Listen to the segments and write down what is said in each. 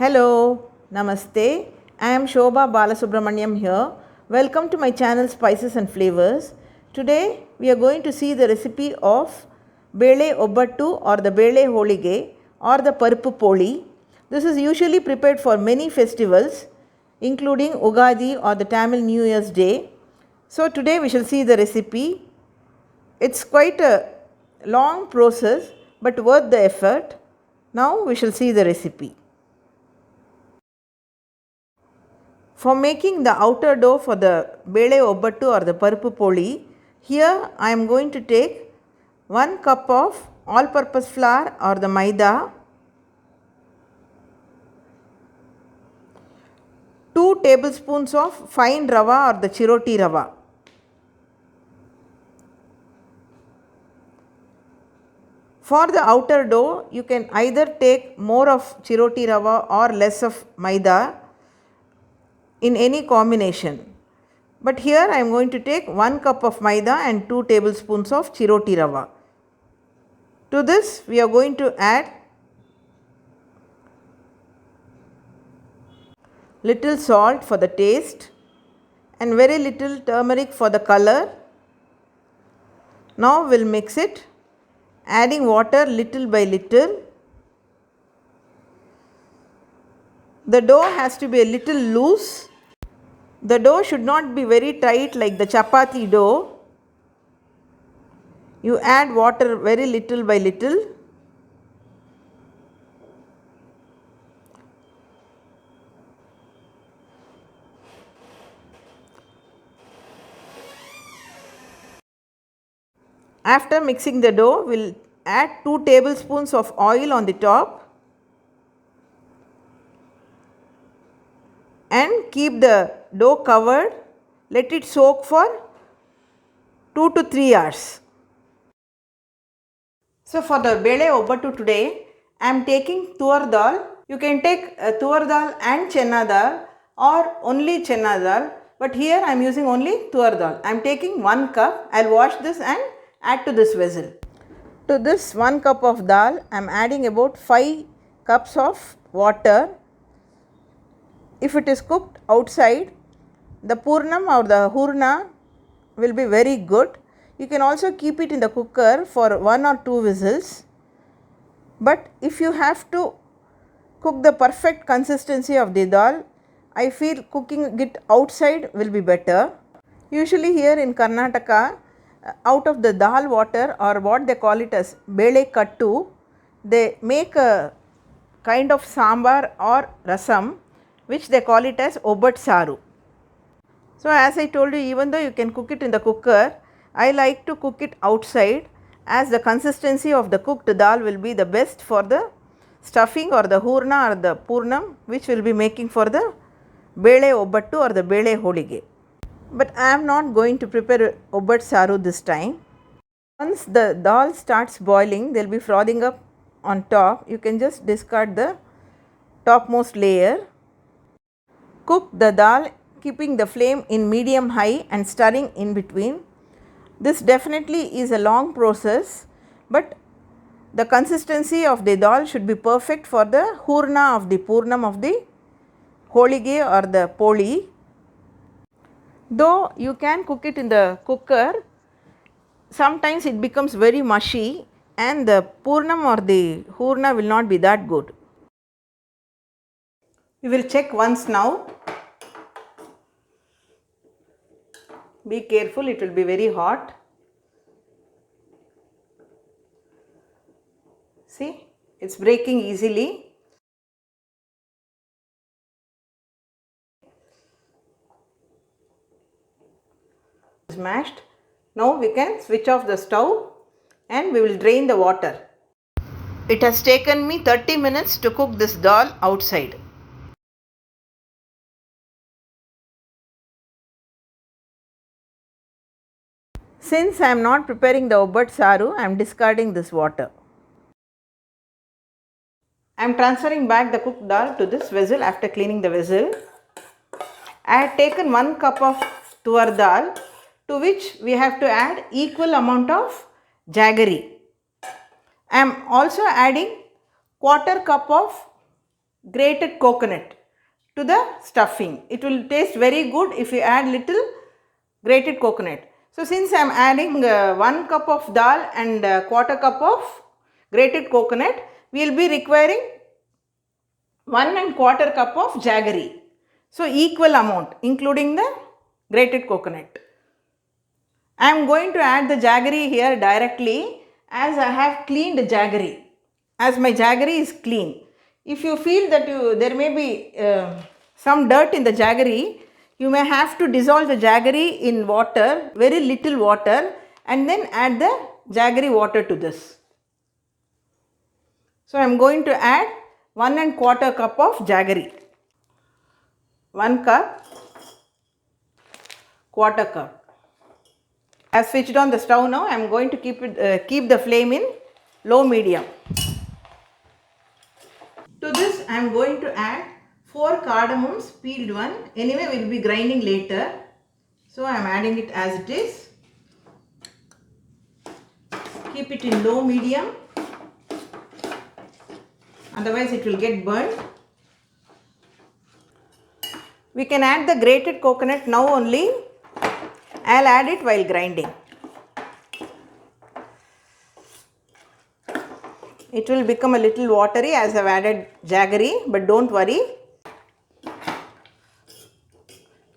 Hello, Namaste. I am Shobha Balasubramaniam here. Welcome to my channel Spices and Flavors. Today we are going to see the recipe of Bele obbattu or the Bele Holige or the Paruppu Poli. This is usually prepared for many festivals including Ugadi or the Tamil New Year's Day. So today we shall see the recipe. It's quite a long process but worth the effort. Now we shall see the recipe. For making the outer dough for the Bele obbattu or the Paruppu Poli, here I am going to take 1 cup of all-purpose flour or the maida, 2 tablespoons of fine rava or the chiroti rava. For the outer dough, you can either take more of chiroti rava or less of maida in any combination. But here I am going to take 1 cup of maida and 2 tablespoons of chiroti rava. To this we are going to add little salt for the taste and very little turmeric for the color. Now we will mix it, adding water little by little. The dough has to be a little loose. The dough should not be very tight like the chapati dough. You add water very little by little. After mixing the dough, we will add 2 tablespoons of oil on the top and keep the dough covered. Let it soak for 2 to 3 hours. So for the Bele obbattu today, I am taking tur dal. You can take tur dal and chena dal or only chena dal, but here I am using only tur dal. I am taking 1 cup. I will wash this and add to this vessel. To this 1 cup of dal, I am adding about 5 cups of water. If it is cooked outside, the purnam or the hurna will be very good. You can also keep it in the cooker for 1 or 2 whistles. But if you have to cook the perfect consistency of the dal, I feel cooking it outside will be better. Usually here in Karnataka, out of the dal water or what they call it as bele kattu, they make a kind of sambar or rasam which they call it as obbattu. So as I told you, even though you can cook it in the cooker, I like to cook it outside as the consistency of the cooked dal will be the best for the stuffing or the hurna or the purnam which will be making for the Bele obbattu or the Bele Holige. But I am not going to prepare obbattu this time. Once the dal starts boiling, they will be frothing up on top. You can just discard the topmost layer. Cook the dal keeping the flame in medium high and stirring in between. This definitely is a long process, but the consistency of the dal should be perfect for the hurna of the purnam of the holige or the poli. Though you can cook it in the cooker, sometimes it becomes very mushy and the purnam or the hurna will not be that good. We will check once now. Be careful, it will be very hot. See, it's breaking easily. Mashed. Now we can switch off the stove and we will drain the water. It has taken me 30 minutes to cook this dal outside. Since I am not preparing the obbattu, I am discarding this water. I am transferring back the cooked dal to this vessel after cleaning the vessel. I have taken 1 cup of tur dal, to which we have to add equal amount of jaggery. I am also adding 1/4 cup of grated coconut to the stuffing. It will taste very good if you add little grated coconut. So since I am adding 1 cup of dal and quarter cup of grated coconut, we will be requiring 1 and quarter cup of jaggery. So equal amount including the grated coconut. I am going to add the jaggery here directly as I have cleaned jaggery. As my jaggery is clean. If you feel that there may be some dirt in the jaggery, you may have to dissolve the jaggery in water, very little water, and then add the jaggery water to this. So I am going to add 1 and quarter cup of jaggery. 1 cup, quarter cup. I have switched on the stove now. I am going to keep the flame in low medium. To this I am going to add 4 cardamoms, peeled one. Anyway, we will be grinding later. So I am adding it as it is. Keep it in low medium. Otherwise it will get burnt. We can add the grated coconut now only. I will add it while grinding. It will become a little watery as I have added jaggery, but don't worry.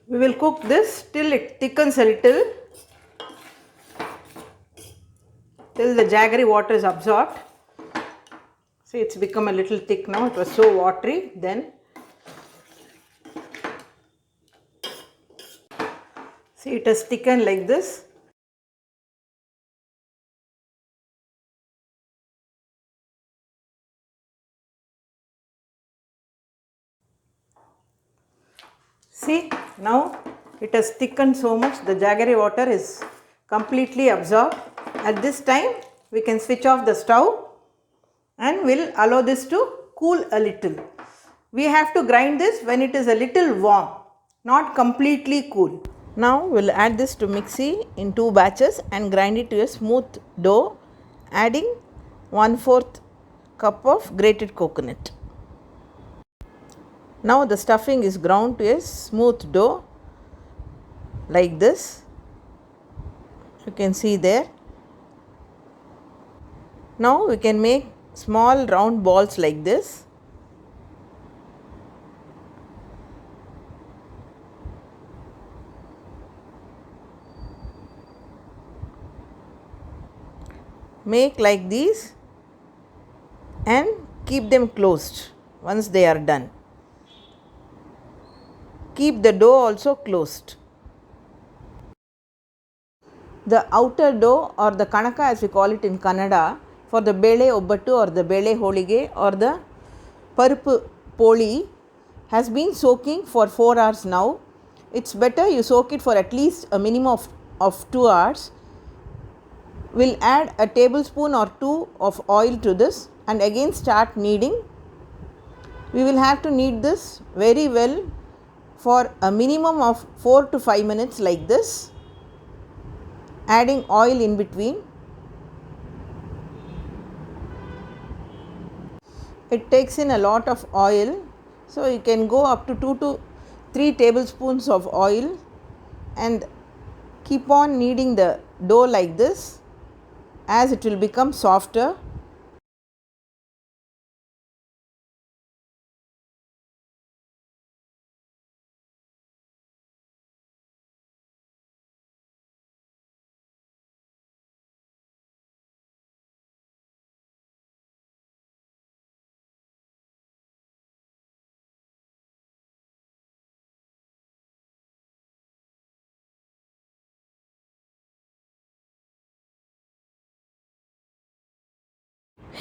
We will cook this till it thickens a little, till the jaggery water is absorbed. See, it's become a little thick now. It was so watery then. See, it has thickened like this. See, now it has thickened so much, the jaggery water is completely absorbed. At this time, we can switch off the stove and we'll allow this to cool a little. We have to grind this when it is a little warm, not completely cool. Now we'll add this to mixie in 2 batches and grind it to a smooth dough, adding 1/4 cup of grated coconut. Now the stuffing is ground to a smooth dough like this. You can see there. Now we can make small round balls like this. Make like these and keep them closed once they are done. Keep the dough also closed. The outer dough or the kanaka as we call it in Kannada for the Bele obbattu or the Bele Holige or the Paruppu Poli has been soaking for 4 hours now. It's better you soak it for at least a minimum of 2 hours. We'll add a tablespoon or 2 of oil to this and again start kneading. We will have to knead this very well for a minimum of 4 to 5 minutes like this, adding oil in between. It takes in a lot of oil, so you can go up to 2 to 3 tablespoons of oil and keep on kneading the dough like this as it will become softer.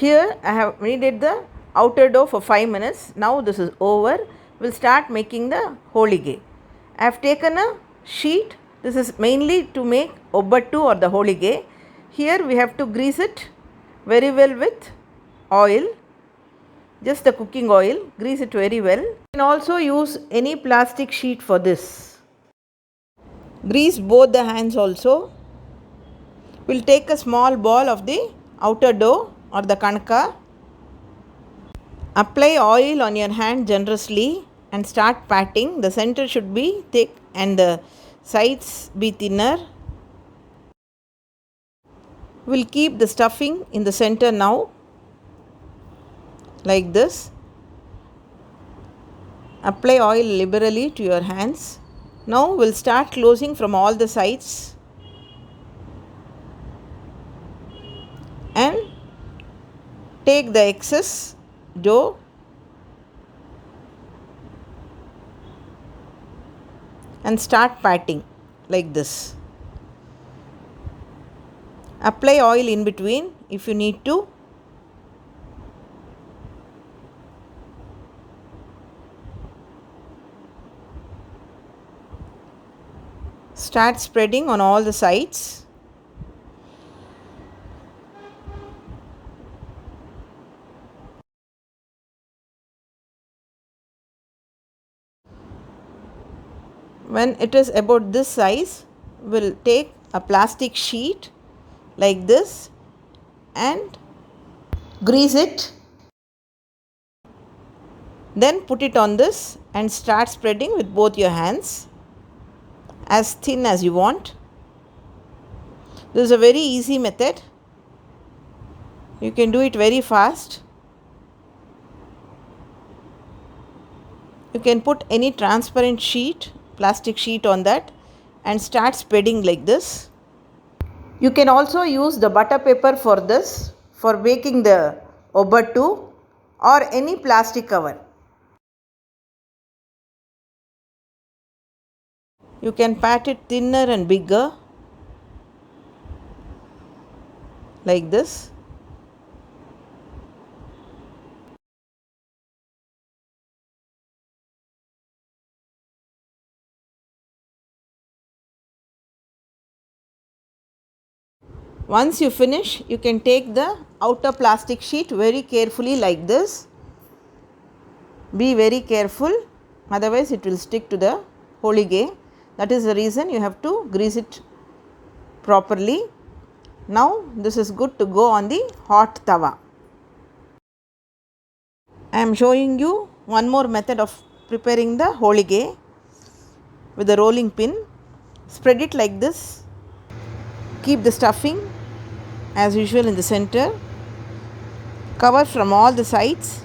Here I have kneaded the outer dough for 5 minutes. Now this is over. We'll start making the holige. I have taken a sheet. This is mainly to make obbattu or the holige. Here we have to grease it very well with oil. Just the cooking oil. Grease it very well. You can also use any plastic sheet for this. Grease both the hands also. We'll take a small ball of the outer dough or the kanaka Apply oil on your hand generously and start patting. The center should be thick and the sides be thinner. We'll keep the stuffing in the center now, like this. Apply oil liberally to your hands. Now we'll start closing from all the sides and take the excess dough and start patting like this. Apply oil in between if you need to. Start spreading on all the sides. When it is about this size, we'll take a plastic sheet like this and grease it. Then put it on this and start spreading with both your hands as thin as you want. This is a very easy method. You can do it very fast. You can put any transparent sheet, plastic sheet on that and start spreading like this. You can also use the butter paper for this, for baking the obbattu or any plastic cover. You can pat it thinner and bigger like this. Once you finish, you can take the outer plastic sheet very carefully like this. Be very careful, otherwise it will stick to the holige. That is the reason you have to grease it properly. Now this is good to go on the hot tawa. I am showing you one more method of preparing the holige with the rolling pin. Spread it like this. Keep the stuffing as usual in the center. Cover from all the sides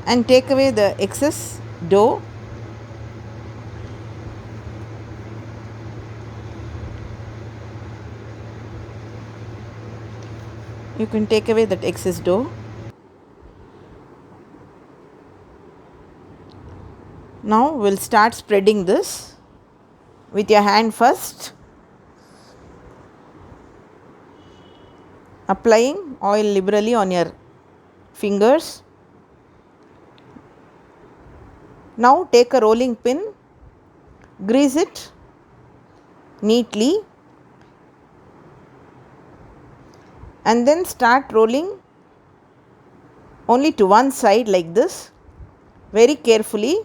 and take away the excess dough. You can take away that excess dough. Now we'll start spreading this with your hand first. Applying oil liberally on your fingers. Now take a rolling pin, grease it neatly and then start rolling only to one side like this, very carefully.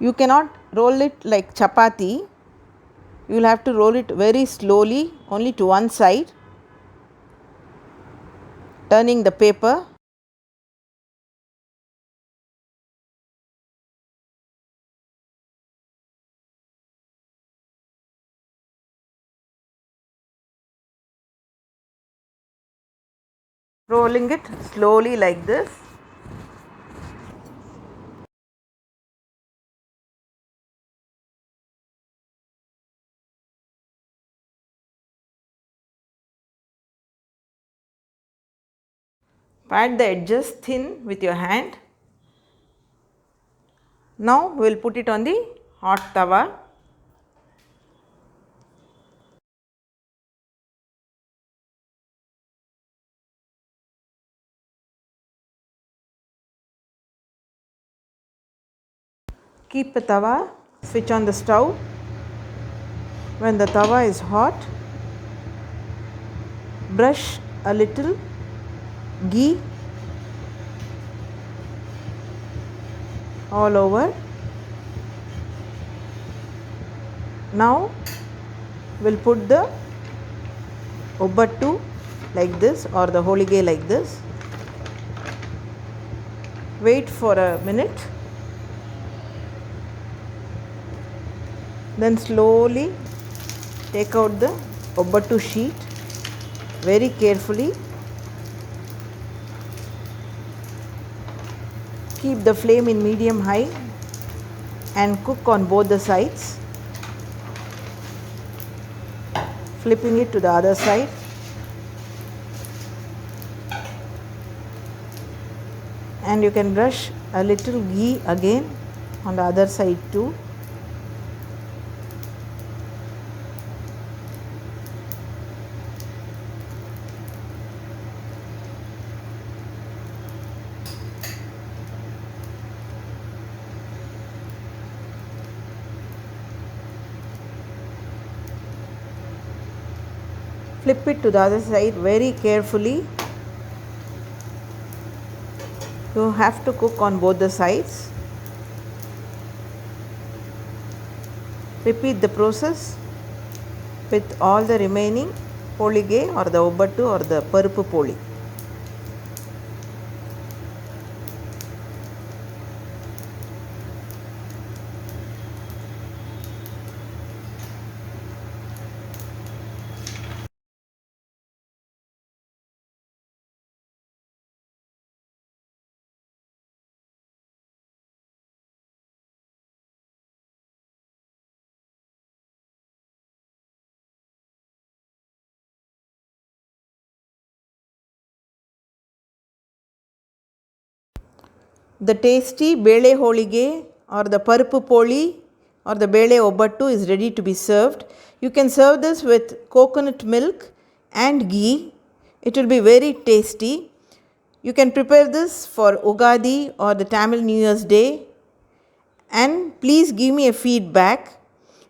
You cannot roll it like chapati. You will have to roll it very slowly, only to one side, turning the paper. Rolling it slowly like this. Pat the edges thin with your hand. Now we will put it on the hot tawa. Keep the tawa, switch on the stove. When the tawa is hot, brush a little ghee all over. Now we'll put the obbattu like this or the holige like this. Wait for a minute. Then slowly take out the obbattu sheet very carefully. Keep the flame in medium high and cook on both the sides, flipping it to the other side. And you can brush a little ghee again on the other side too. Flip it to the other side very carefully. You have to cook on both the sides. Repeat the process with all the remaining holige or the obbattu or the Paruppu Poli. The tasty Bele Holige or the Paruppu Poli or the Bele obbattu is ready to be served. You can serve this with coconut milk and ghee. It will be very tasty. You can prepare this for Ugadi or the Tamil New Year's Day. And please give me a feedback.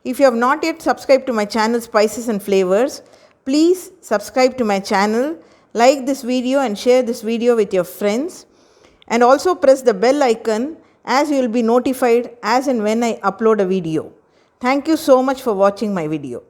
If you have not yet subscribed to my channel Spices and Flavors, please subscribe to my channel, like this video and share this video with your friends. And also press the bell icon as you will be notified as and when I upload a video. Thank you so much for watching my video.